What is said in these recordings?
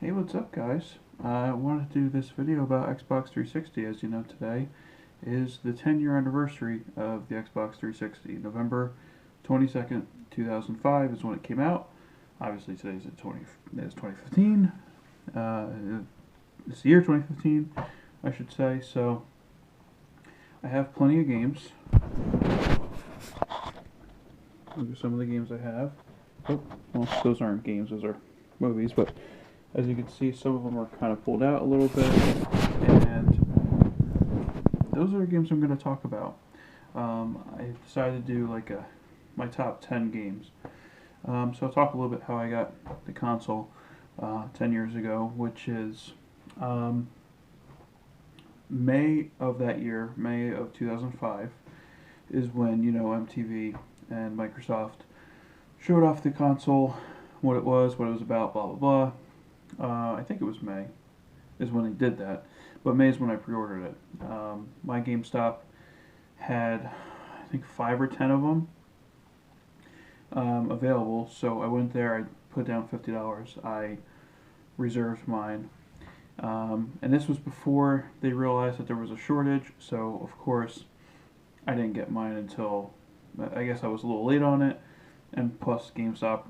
Hey, what's up, guys? I wanted to do this video about Xbox 360. As you know, today is the 10-year anniversary of the Xbox 360. November 22nd, 2005 is when it came out. Obviously, today's at 2015. It's the year 2015, I should say. So, I have plenty of games. These are some of the games I have. Oh, well, those aren't games; those are movies, but as you can see, some of them are kind of pulled out a little bit, and those are the games I'm going to talk about. I decided to do my top 10 games. So I'll talk a little bit how I got the console 10 years ago, which is May of that year, May of 2005, is when, MTV and Microsoft showed off the console, what it was about, blah, blah, blah. I think it was May is when they did that, but May is when I pre-ordered it. My GameStop had, I think, 5 or 10 of them available, so I went there, I put down $50, I reserved mine, and this was before they realized that there was a shortage, so of course I didn't get mine until, I guess I was a little late on it, and plus GameStop,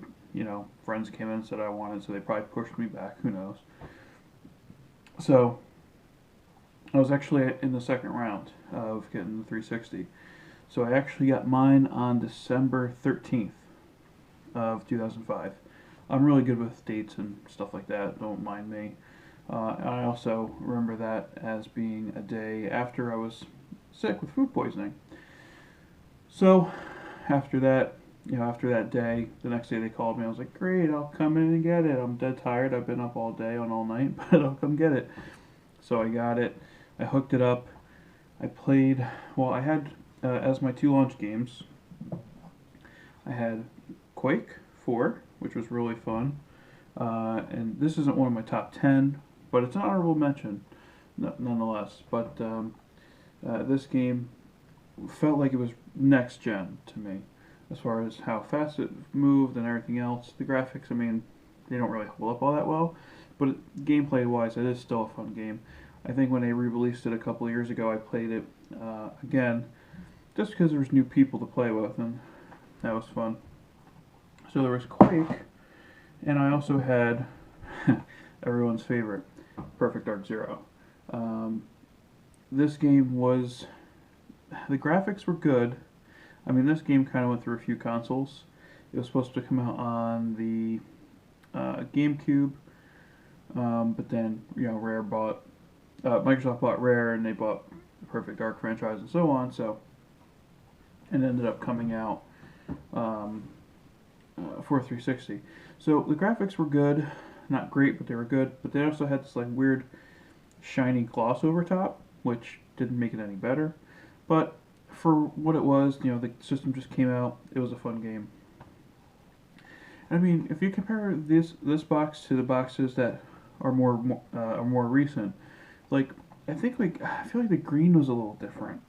friends came in and said I wanted, so they probably pushed me back, who knows. So, I was actually in the second round of getting the 360. So I actually got mine on December 13th of 2005. I'm really good with dates and stuff like that, don't mind me. I also remember that as being a day after I was sick with food poisoning. So, after that, after that day, the next day they called me. I was like, great, I'll come in and get it. I'm dead tired. I've been up all day and all night, but I'll come get it. So I got it. I hooked it up. I played, I had, as my 2 launch games, I had Quake 4, which was really fun. And this isn't one of my top 10, but it's an honorable mention, nonetheless. But this game felt like it was next gen to me, as far as how fast it moved and everything else. The graphics, they don't really hold up all that well, but gameplay wise, it is still a fun game. I think when they re-released it a couple of years ago, I played it again, just because there was new people to play with, and that was fun. So there was Quake, and I also had everyone's favorite, Perfect Dark Zero. This game was, the graphics were good. This game kind of went through a few consoles. It was supposed to come out on the GameCube, but then, Microsoft bought Rare, and they bought the Perfect Dark franchise and so on, so it ended up coming out for 360. So the graphics were good, not great, but they were good, but they also had this weird shiny gloss over top, which didn't make it any better, but for what it was, the system just came out. It was a fun game. If you compare this box to the boxes that are more recent, I feel like the green was a little different.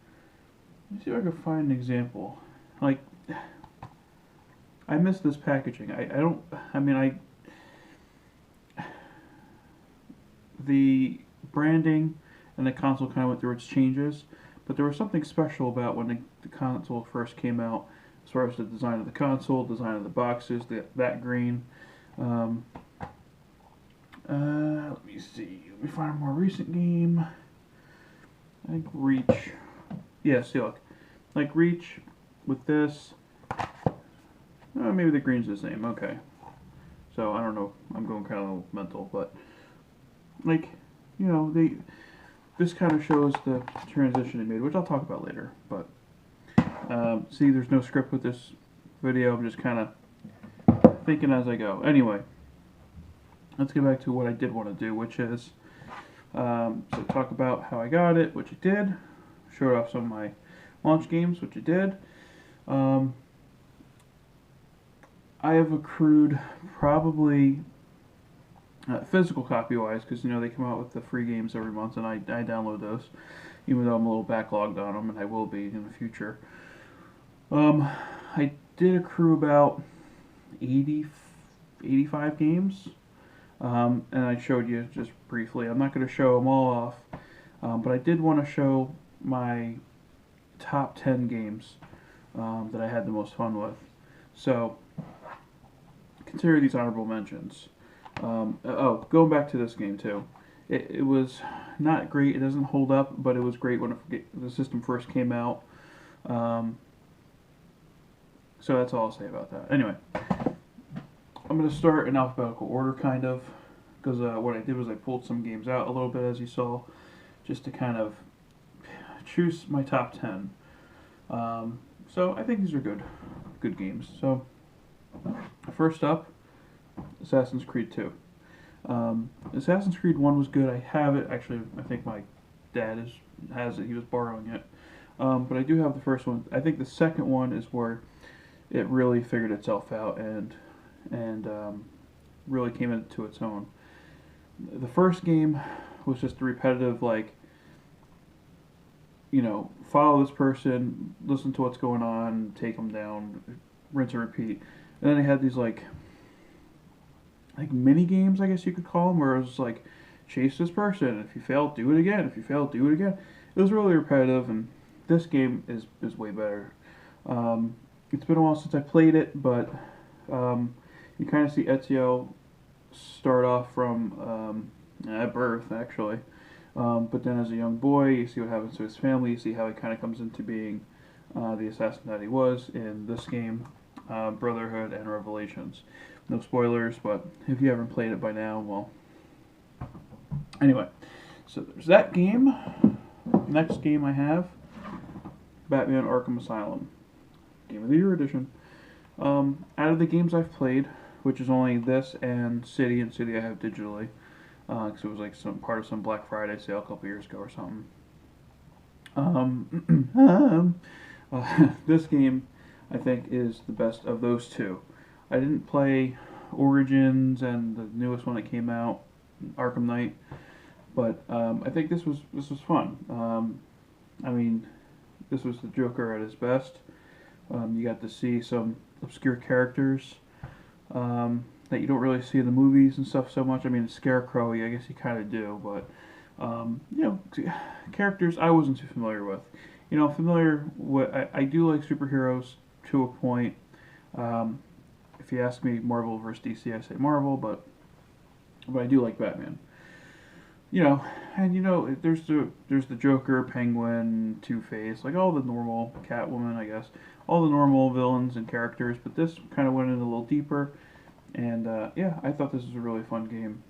Let me see if I can find an example. I miss this packaging. The branding and the console kind of went through its changes, but there was something special about when the console first came out, as far as the design of the console, design of the boxes, that green. Let me see. Let me find a more recent game. I think Reach. Yeah, see, look. Reach with this. Maybe the green's the same. Okay. So, I don't know. I'm going kind of mental, but this kind of shows the transition they made, which I'll talk about later. But see, there's no script with this video. I'm just kind of thinking as I go. Anyway, let's get back to what I did want to do, which is so talk about how I got it, which I did. Showed off some of my launch games, which I did. I have accrued probably physical copy wise, because they come out with the free games every month, and I download those, even though I'm a little backlogged on them, and I will be in the future. I did accrue about 85 games. and I showed you just briefly. I'm not going to show them all off, but I did want to show my top 10 games that I had the most fun with. So consider these honorable mentions. Going back to this game too. It was not great. It doesn't hold up, but it was great when the system first came out. So that's all I'll say about that. Anyway, I'm going to start in alphabetical order, kind of, because what I did was I pulled some games out a little bit, as you saw, just to kind of choose my top 10. So I think these are good games. So first up, Assassin's Creed 2. Assassin's Creed 1 was good. I have it. Actually, I think my dad has it. He was borrowing it. But I do have the first one. I think the second one is where it really figured itself out and really came into its own. The first game was just a repetitive, like, follow this person, listen to what's going on, take them down, rinse and repeat. And then they had these like mini games, I guess you could call them, where it was like, chase this person. If you fail, do it again. If you fail, do it again. It was really repetitive, and this game is way better. It's been a while since I played it, but you kind of see Ezio start off from at birth, actually. But then as a young boy, you see what happens to his family. You see how he kind of comes into being the assassin that he was in this game, Brotherhood and Revelations. No spoilers, but if you haven't played it by now, well. Anyway, so there's that game. Next game I have, Batman Arkham Asylum. Game of the Year edition. Out of the games I've played, which is only this and City I have digitally, because it was like some part of some Black Friday sale a couple years ago or something. This game, I think, is the best of those two. I didn't play Origins and the newest one that came out, Arkham Knight, but I think this was fun. I mean, this was the Joker at his best. You got to see some obscure characters that you don't really see in the movies and stuff so much. I mean, Scarecrow, I guess you kind of do, but characters I wasn't too familiar with. I do like superheroes to a point. If you ask me Marvel versus DC, I say Marvel, but I do like Batman. There's the Joker, Penguin, Two-Face, like all the normal, Catwoman, I guess, all the normal villains and characters, but this kind of went in a little deeper, and I thought this was a really fun game.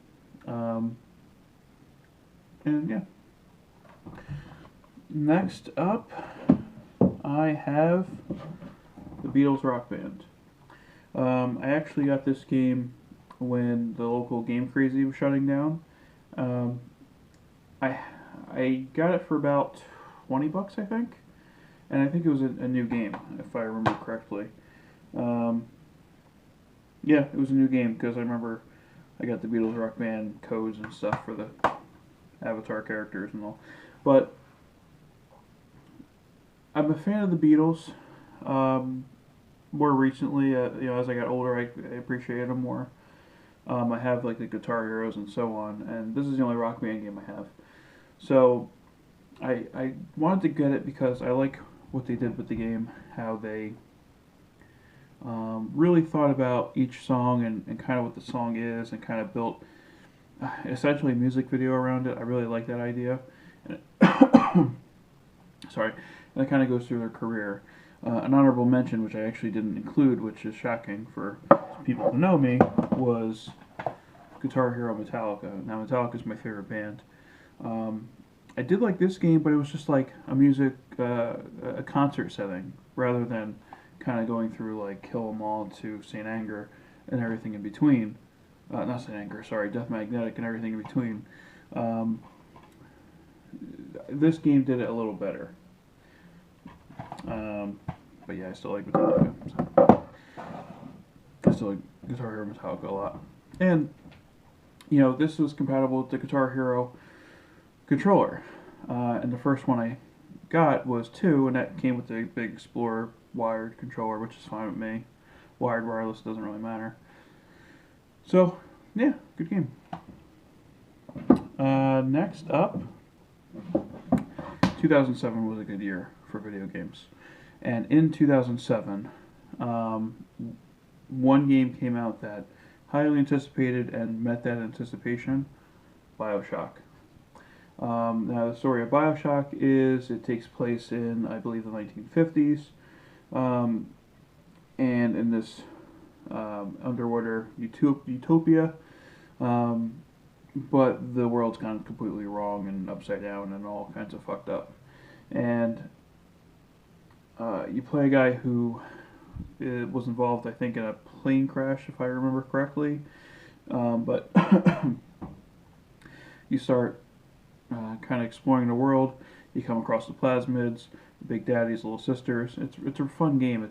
Next up, I have the Beatles Rock Band. I actually got this game when the local Game Crazy was shutting down. I got it for about $20, I think, and I think it was a new game, if I remember correctly. It was a new game because I remember I got the Beatles Rock Band codes and stuff for the Avatar characters and all. But I'm a fan of the Beatles. More recently, as I got older, I appreciated them more. I have like the Guitar Heroes and so on, and this is the only Rock Band game I have. So I wanted to get it because I like what they did with the game, how they really thought about each song and kind of what the song is, and kind of built essentially a music video around it. I really like that idea. And sorry, and that kind of goes through their career. An honorable mention, which I actually didn't include, which is shocking for people who know me, was Guitar Hero Metallica. Now, Metallica is my favorite band. I did like this game, but it was just like a concert setting, rather than kind of going through like Kill 'Em All to Saint Anger and everything in between. Not Saint Anger, sorry, Death Magnetic and everything in between. This game did it a little better. But yeah, I still like Metallica. So. I still like Guitar Hero Metallica a lot. And, this was compatible with the Guitar Hero controller. And the first one I got was 2, and that came with the big Explorer wired controller, which is fine with me. Wired, wireless, doesn't really matter. So, Yeah, good game. Next up, 2007 was a good year for video games. And in 2007, um, one game came out that highly anticipated and met that anticipation, Bioshock. Now, the story of Bioshock is it takes place in, I believe, the 1950s, um, and in this underwater utopia, um, but the world's gone completely wrong and upside down and all kinds of fucked up. And you play a guy who was involved, I think, in a plane crash, if I remember correctly. But you start kind of exploring the world. You come across the plasmids, the big daddies, little sisters. It's a fun game.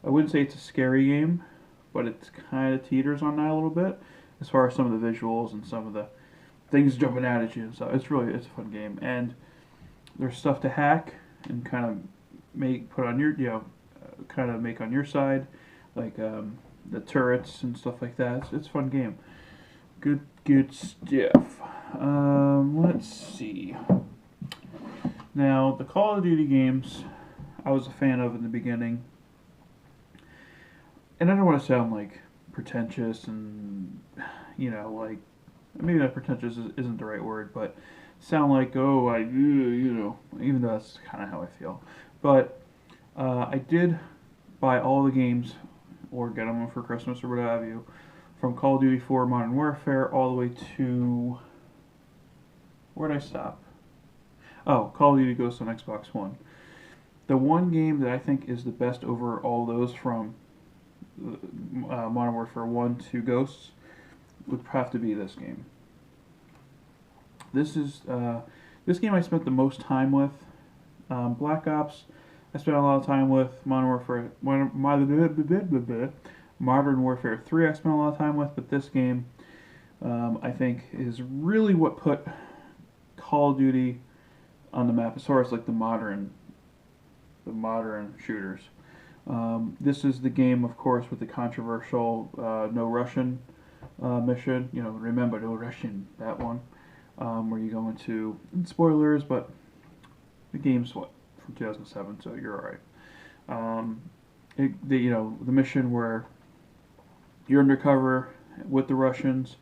I wouldn't say it's a scary game, but it kind of teeters on that a little bit as far as some of the visuals and some of the things jumping out at you and stuff. It's a fun game, and there's stuff to hack and kind of put on your kind of make on your side, like the turrets and stuff like that. It's a fun game. Good stuff. Let's see. Now, the Call of Duty games, I was a fan of in the beginning, and I don't want to sound like pretentious and like maybe not pretentious isn't the right word, but sound like even though that's kind of how I feel. But I did buy all the games or get them for Christmas or what have you, from Call of Duty 4 Modern Warfare all the way to where'd I stop? Oh, Call of Duty Ghosts on Xbox One. The one game that I think is the best over all those from Modern Warfare 1 to Ghosts would have to be this game. This game I spent the most time with. Black Ops, I spent a lot of time with. Modern Warfare 3 I spent a lot of time with, but this game I think is really what put Call of Duty on the map as far as like the modern shooters. This is the game, of course, with the controversial no Russian mission. Remember no Russian, that one, where you go into spoilers, but the game's from 2007, so you're all right. The mission where you're undercover with the Russians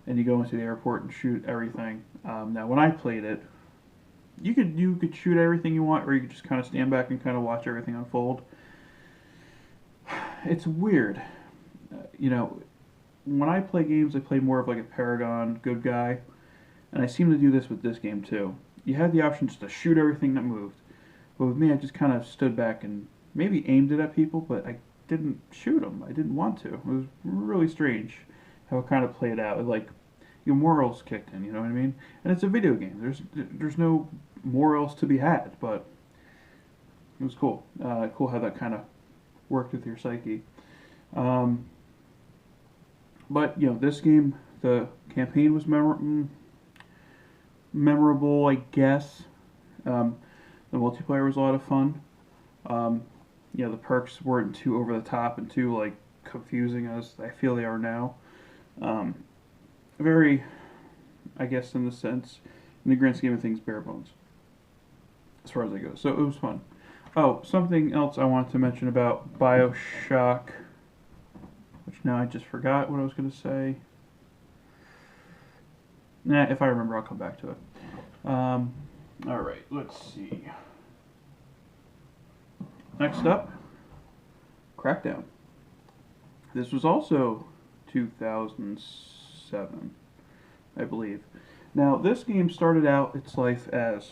and you go into the airport and shoot everything. Now, when I played it, you could shoot everything you want, or you could just kind of stand back and kind of watch everything unfold. It's weird. When I play games, I play more of like a Paragon good guy, and I seem to do this with this game too. You had the option just to shoot everything that moved, but with me, I just kind of stood back and maybe aimed it at people, but I didn't shoot them. I didn't want to. It was really strange how it kind of played out. Like your morals kicked in, you know what I mean? And it's a video game. There's no morals to be had, but it was cool. Cool how that kind of worked with your psyche. But this game, the campaign was memorable, I guess. The multiplayer was a lot of fun. The perks weren't too over the top and too like confusing as I feel they are now. Very, I guess, in the grand scheme of things, bare bones as far as I go. So it was fun. Oh, something else I wanted to mention about Bioshock, which now I just forgot what I was going to say. Nah, if I remember, I'll come back to it. Alright, let's see. Next up, Crackdown. This was also 2007, I believe. Now, this game started out its life as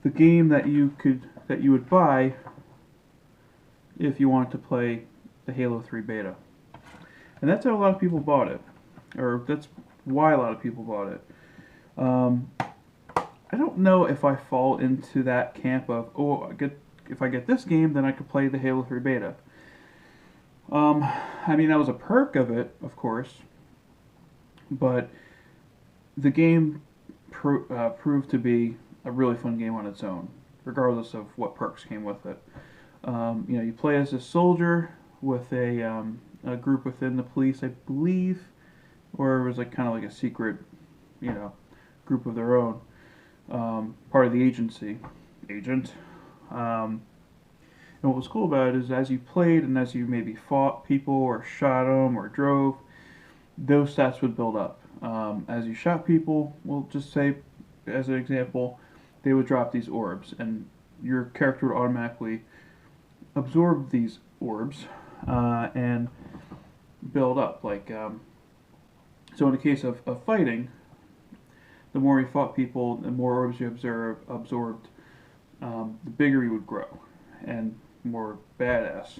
the game that you would buy if you wanted to play the Halo 3 beta. And that's how a lot of people bought it. Or that's why a lot of people bought it. I don't know if I fall into that camp of, if I get this game, then I could play the Halo 3 beta. I mean, that was a perk of it, of course, but the game proved to be a really fun game on its own, regardless of what perks came with it. You play as a soldier with a group within the police, I believe, or it was like kind of like a secret, group of their own, part of the agency, agent. And what was cool about it is as you played and as you maybe fought people or shot them or drove, those stats would build up. As you shot people, we'll just say, as an example, they would drop these orbs, and your character would automatically absorb these orbs and build up. So in the case of fighting, the more you fought people, the more orbs you absorbed, the bigger you would grow and more badass.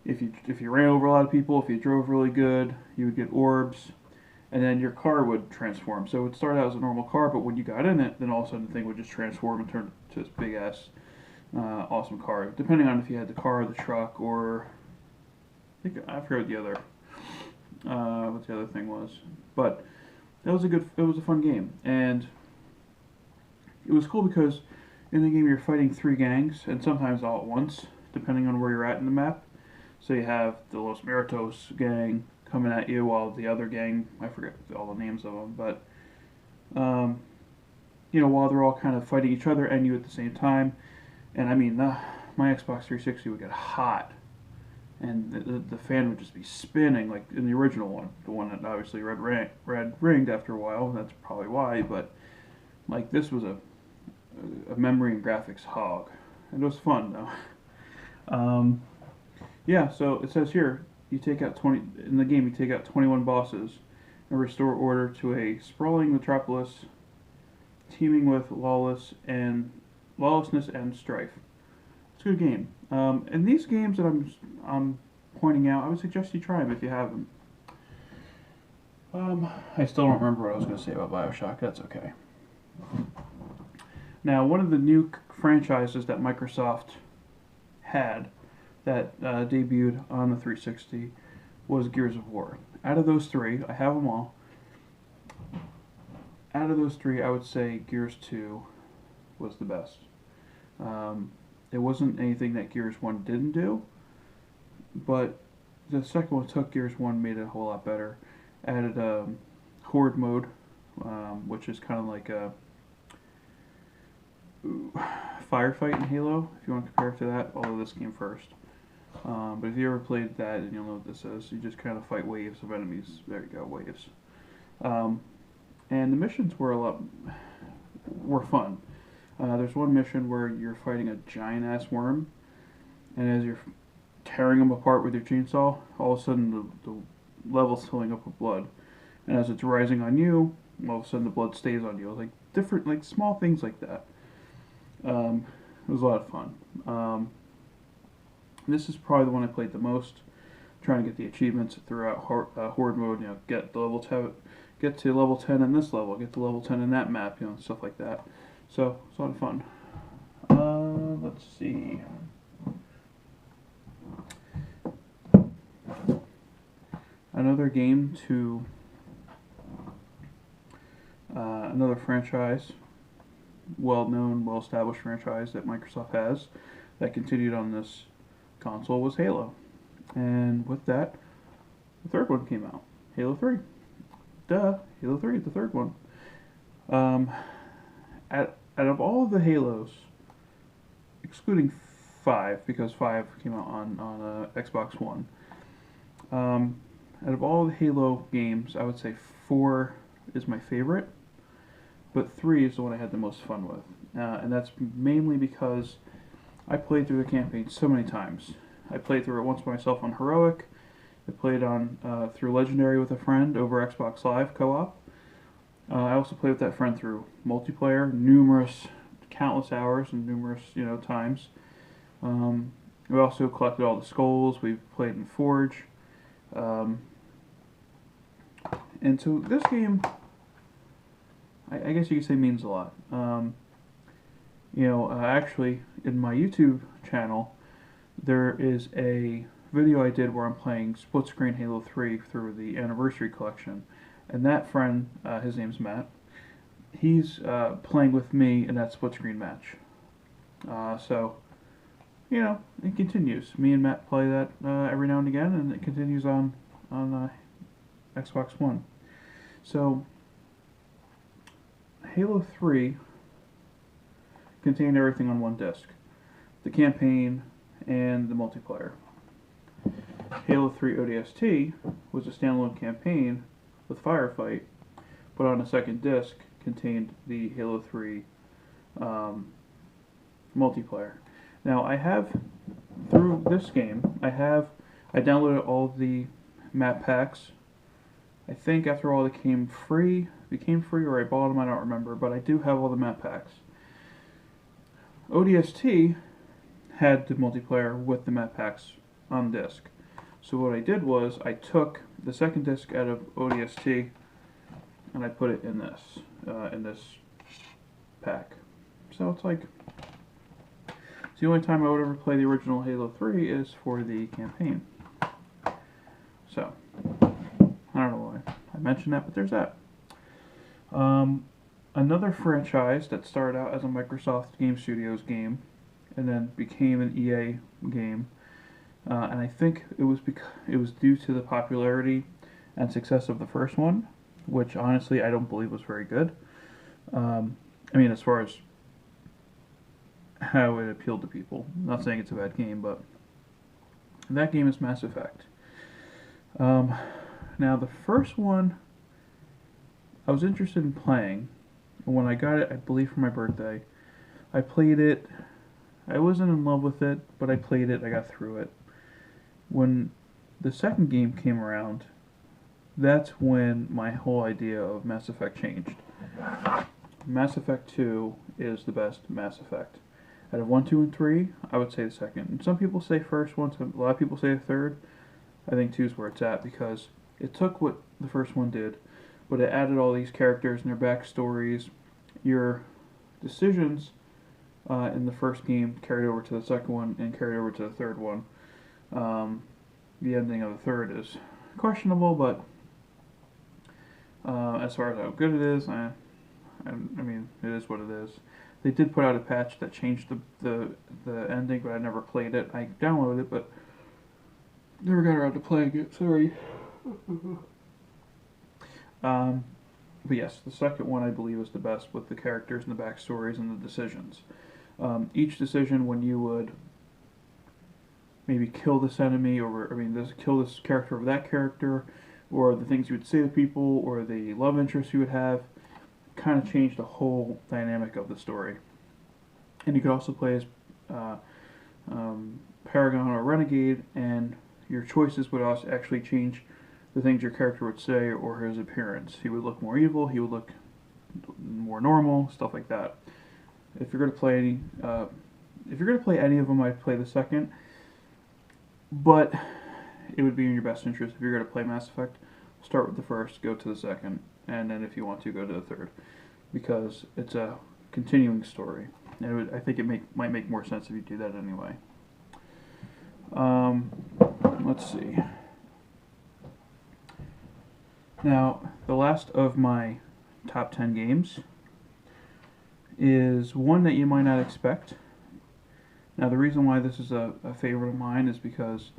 If you ran over a lot of people, if you drove really good, you would get orbs, and then your car would transform. So it would start out as a normal car, but when you got in it, then all of a sudden the thing would just transform and turn to this big ass awesome car. Depending on if you had the car, the truck, or I forget what the other thing was, but it was a fun game, and it was cool because in the game you're fighting three gangs, and sometimes all at once, depending on where you're at in the map. So you have the Los Meritos gang coming at you, while the other gang, I forget all the names of them, but while they're all kind of fighting each other and you at the same time. And I mean, my Xbox 360 would get hot, and the fan would just be spinning like in the original one, the one that obviously red ringed after a while. That's probably why, but like this was a memory and graphics hog, and it was fun though. Yeah, so it says here you take out 20 in the game. You take out 21 bosses and restore order to a sprawling metropolis teeming with lawlessness and strife. It's a good game. And these games that I'm pointing out, I would suggest you try them if you haven't. I still don't remember what I was going to say about BioShock. That's okay. Now, one of the new franchises that Microsoft had that debuted on the 360 was Gears of War. Out of those three, I have them all. Out of those three, I would say Gears 2 was the best. It wasn't anything that Gears 1 didn't do, but the second one took Gears 1, made it a whole lot better. Added Horde mode, which is kind of like a firefight in Halo, if you want to compare it to that, although this came first. But if you ever played that, and you'll know what this is, you just kind of fight waves of enemies. There you go, waves. And the missions were fun. There's one mission where you're fighting a giant-ass worm, and as you're tearing them apart with your chainsaw, all of a sudden the level's filling up with blood. And as it's rising on you, all of a sudden the blood stays on you. Like different, like small things like that. It was a lot of fun. This is probably the one I played the most, trying to get the achievements throughout Horde mode. Get to level 10 in this level, get to level 10 in that map, stuff like that. So it's a lot of fun. Let's see. Another game to another franchise, well-known, well-established franchise that Microsoft has that continued on this console was Halo. And with that, the third one came out, Halo 3. Halo 3, the third one. Out of all of the Halos, excluding 5, because 5 came out on Xbox One, out of all the Halo games, I would say 4 is my favorite, but 3 is the one I had the most fun with. And that's mainly because I played through the campaign so many times. I played through it once by myself on Heroic. I played on through Legendary with a friend over Xbox Live co-op. I also played with that friend through multiplayer, countless hours and numerous times. We also collected all the skulls. We played in Forge. And so this game, I guess you could say, means a lot. Actually, in my YouTube channel, there is a video I did where I'm playing split screen Halo 3 through the Anniversary Collection. And that friend, his name's Matt, he's playing with me in that split screen match. So you know, it continues. Me and Matt play that every now and again, and it continues on Xbox One. So Halo 3 contained everything on one disc: the campaign and the multiplayer. Halo 3 ODST was a standalone campaign with Firefight, but on a second disc contained the Halo 3 um, multiplayer. Now I have, through this game, I downloaded all the map packs. I think after all they became free, or I bought them, I don't remember, but I do have all the map packs. ODST had the multiplayer with the map packs on disc. So what I did was I took the second disc out of ODST and I put it in this pack. So it's like, it's the only time I would ever play the original Halo 3 is for the campaign. So I don't know why I mentioned that, but there's that. Another franchise that started out as a Microsoft Game Studios game and then became an EA game, and I think it was due to the popularity and success of the first one, which honestly I don't believe was very good. I mean, as far as how it appealed to people. I'm not saying it's a bad game, but that game is Mass Effect. Now, the first one I was interested in playing, and when I got it, I believe for my birthday, I played it. I wasn't in love with it, but I played it, I got through it. When the second game came around, that's when my whole idea of Mass Effect changed. Mass Effect 2 is the best Mass Effect. Out of 1, 2, and 3, I would say the second. And some people say first one, a lot of people say the third. I think 2 is where it's at because it took what the first one did, but it added all these characters and their backstories. Your decisions in the first game carried over to the second one and carried over to the third one. The ending of the third is questionable, but as far as how good it is, I mean, it is what it is. They did put out a patch that changed the ending, but I never played it. I downloaded it, but never got around to playing it. Sorry. But yes, the second one I believe is the best with the characters and the backstories and the decisions. Each decision when you would maybe kill this enemy, or kill this character over that character, or the things you would say to people, or the love interest you would have, kind of changed the whole dynamic of the story. And you could also play as Paragon or Renegade, and your choices would also actually change the things your character would say or his appearance. He would look more evil, he would look more normal, stuff like that. If you're going to play any of them, I'd play the second. But it would be in your best interest if you're going to play Mass Effect, start with the first, go to the second, and then if you want to, go to the third, because it's a continuing story. And I think it might make more sense if you do that anyway. Let's see. Now, the last of my top 10 games is one that you might not expect. Now, the reason why this is a favorite of mine is because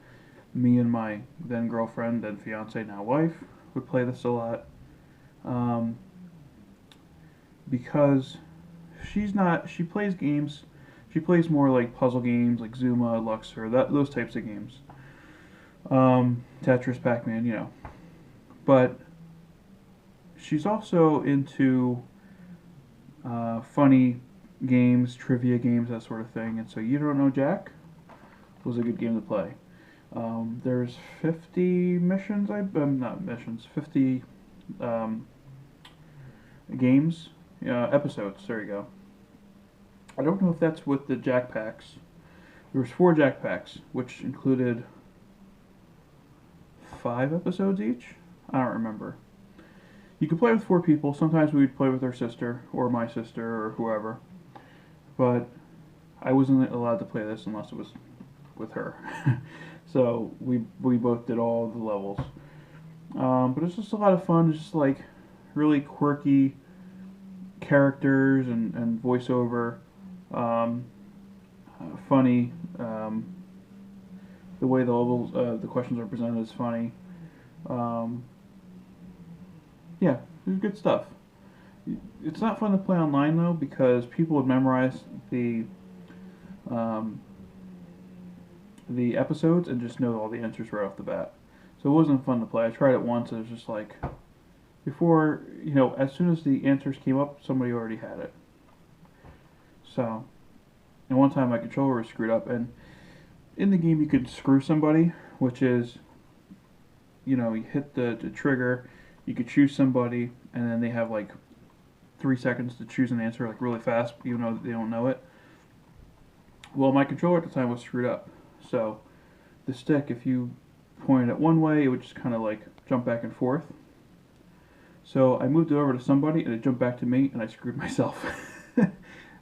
me and my then girlfriend, then fiance, now wife, would play this a lot. Because she plays games, she plays more like puzzle games, like Zuma, Luxor, those types of games. Tetris, Pac-Man, you know. But she's also into funny games, trivia games, that sort of thing. And so You Don't Know Jack was a good game to play. There's 50 missions, not missions, 50 games, episodes, there you go. I don't know if that's with the Jack Packs. There was 4 Jack Packs, which included 5 episodes each? I don't remember. You could play with 4 people. Sometimes we would play with our sister, or my sister, or whoever. But I wasn't allowed to play this unless it was with her. So we both did all the levels. But it's just a lot of fun. It's just like really quirky characters and voiceover. funny. The way the levels, the questions are presented is funny. Um, yeah, it's good stuff. It's not fun to play online though because people would memorize um, the episodes and just know all the answers right off the bat. So it wasn't fun to play. I tried it once. It was just like before, as soon as the answers came up, somebody already had it. So, and one time my controller was screwed up, and in the game you could screw somebody, which is, you hit the trigger, you could choose somebody, and then they have like 3 seconds to choose an answer, like really fast, even though they don't know it. Well, my controller at the time was screwed up, so the stick, if you pointed it one way, it would just kind of like jump back and forth. So I moved it over to somebody, and it jumped back to me, and I screwed myself.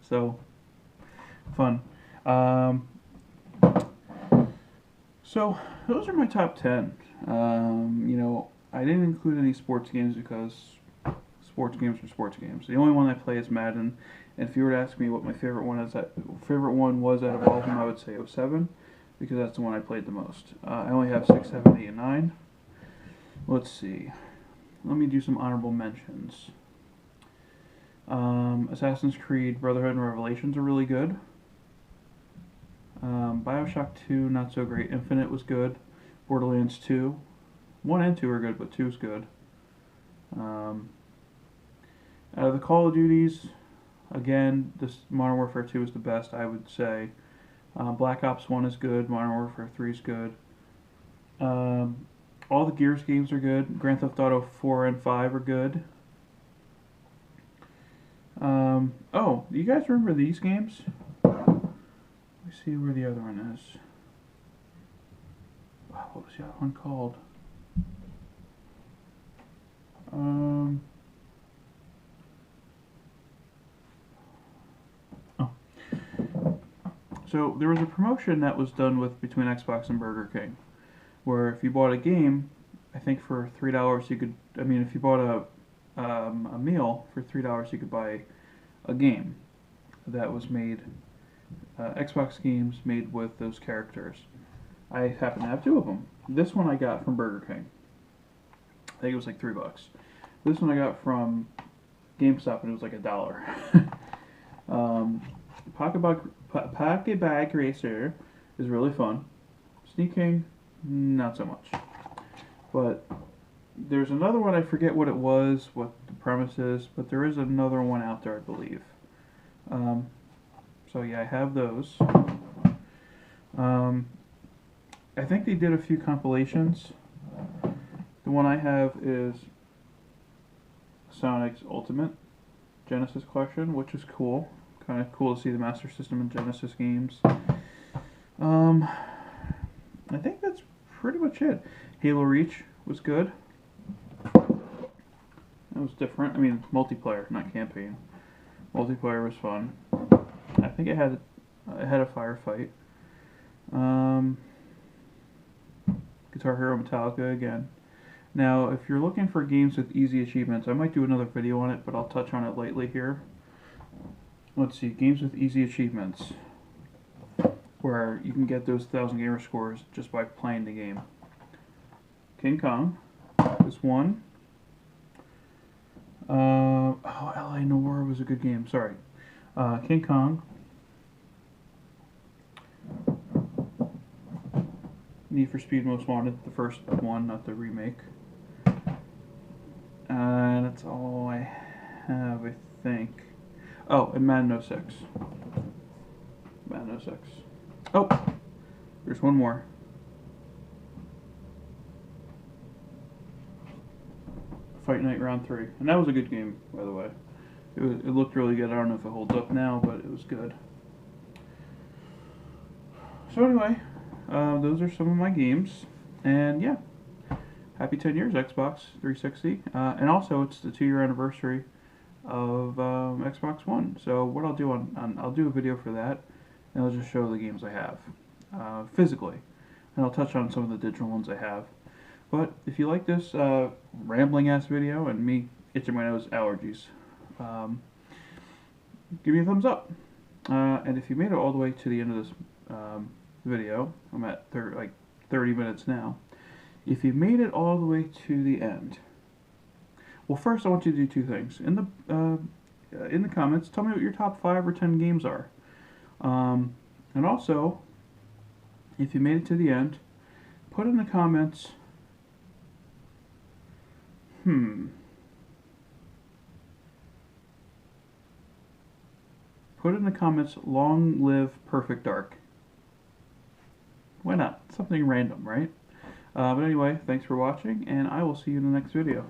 So, fun. So those are my top 10. I didn't include any sports games because sports games are sports games. The only one I play is Madden. And if you were to ask me what my favorite one was out of all of them, I would say 07, because that's the one I played the most. I only have 6, 7, 8, and 9. Let's see. Let me do some honorable mentions. Assassin's Creed Brotherhood and Revelations are really good. Bioshock 2, not so great. Infinite was good. Borderlands 2. 1 and 2 are good, but 2 is good. Out of the Call of Duties, again, this Modern Warfare 2 is the best, I would say. Black Ops 1 is good. Modern Warfare 3 is good. All the Gears games are good. Grand Theft Auto 4 and 5 are good. Oh, do you guys remember these games? Let me see where the other one is. Wow, what was the other one called? Oh. So there was a promotion that was done between Xbox and Burger King, where if you bought a game, I think for $3 you could. I mean, if you bought a meal for $3, you could buy a game that was made, Xbox games made with those characters. I happen to have 2 of them. This one I got from Burger King. I think it was like $3. This one I got from GameStop and it was like $1. Pocket Bag Racer is really fun. Sneaking, not so much. But there's another one, I forget what it was, what the premise is, but there is another one out there, I believe. So yeah, I have those. I think they did a few compilations. The one I have is Sonic's Ultimate Genesis Collection, which is cool. Kind of cool to see the Master System and Genesis games. I think that's pretty much it. Halo Reach was good. It was different. I mean, multiplayer, not campaign. Multiplayer was fun. I think it had a firefight. Guitar Hero Metallica again. Now, if you're looking for games with easy achievements, I might do another video on it, but I'll touch on it lightly here. Let's see, games with easy achievements, where you can get those 1,000 gamer scores just by playing the game. King Kong is one. L.A. Noire was a good game. Sorry. King Kong. Need for Speed Most Wanted, the first one, not the remake. That's all I have, I think. Oh, and Madden 06. Madden 06. Oh, there's one more. Fight Night Round 3. And that was a good game, by the way. It looked really good. I don't know if it holds up now, but it was good. So anyway, those are some of my games. And yeah, happy 10 years, Xbox 360. And also, it's the 2-year anniversary of Xbox One. So what I'll do I'll do a video for that, and I'll just show the games I have physically. And I'll touch on some of the digital ones I have. But if you like this rambling ass video and me itching my nose allergies, give me a thumbs up. And if you made it all the way to the end of this video, I'm at like 30 minutes now. If you made it all the way to the end, well, first I want you to do two things. In the comments, tell me what your top 5 or 10 games are. And also, if you made it to the end, put in the comments, put in the comments, long live Perfect Dark. Why not? Something random, right? But anyway, thanks for watching, and I will see you in the next video.